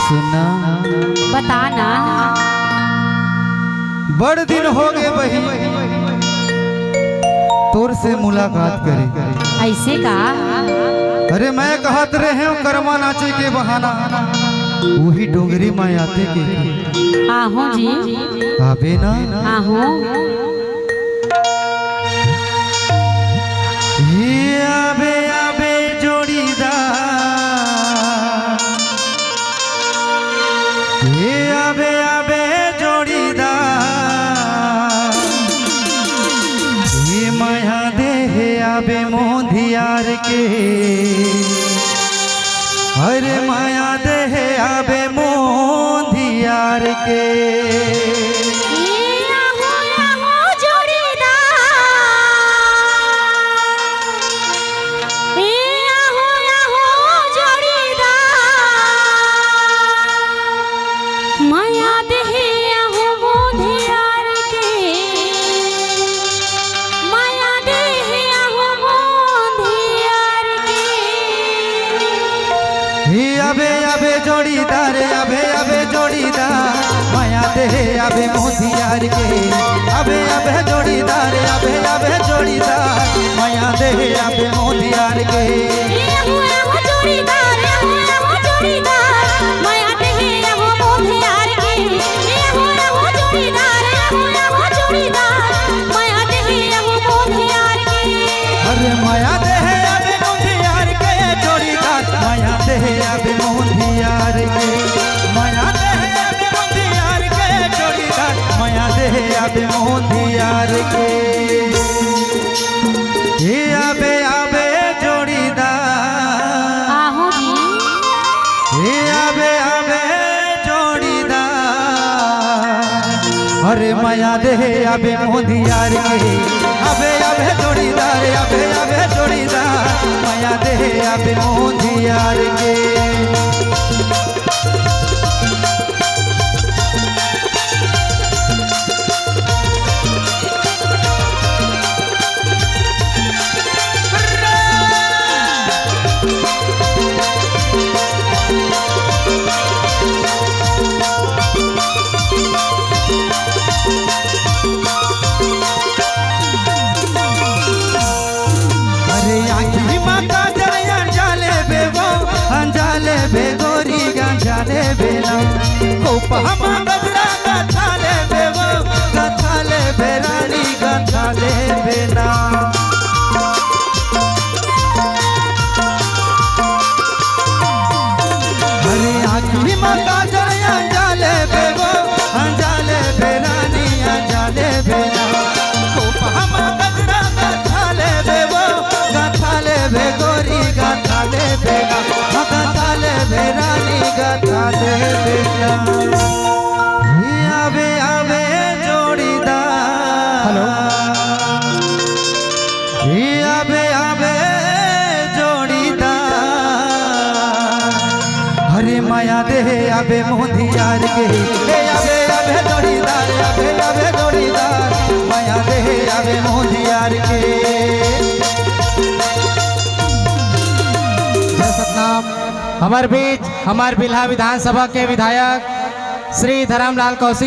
सुना बताना। बड़ दिन हो गए बही तोर से मुलाकात करे। ऐसे का? अरे मैं कहत रहे हूँ कर्मा नाचे के बहाना वही डोंगरी में आते के आहो जी आबे ना आहो। ये आबे आबे जोड़ीदार ये आबे आबे जोड़ीदार ये माया दे आबे मोंधियार के अरे माया दे आबे मोंधियार के। अबे अबे जोड़ीदार अबे अबे जोड़ीदार माया दे अबे मोंधियार के अबे अबे जोड़ीदार अबे अबे जोड़ीदार माया दे अबे मोंधियार के। अरे माया दे अबे मोंधियार के जोड़ीदार माया दे अबे मोंधियार के माया दे अबे मोंधियार के जोड़ीदार माया दे अबे मोंधियार के। ये अबे अबे जोड़ीदार आहो जी ये अबे अबे जोड़ीदार अरे माया दे अबे मोंधियार के अबे अबे जोड़ीदार अबे अबे जोड़ीदार माया दे अबे मोंधियार के। बेगोरी गंजाले बेला कोपहमा गजरा गथाले बेवो गथाले बेरानी गथाले बेला। अरे आखी मां काजल अंजाले बेवो अंजाले बेरानी अंजाले बेला कोपहमा गजरा गथाले बेवो गथाले बेगोरी गथाले बेला बेरानी गथाले बेला। आबे आबे जोड़ीदार हेलो आबे आबे जोड़ीदार हरे माया दे आबे मोंधियार के आबे आबे जोड़ीदार आबे आबे जोड़ीदार माया दे आबे मोंधियार के। हमारे बीच हमारे बिल्हा विधानसभा के विधायक श्री धर्मलाल कौशिक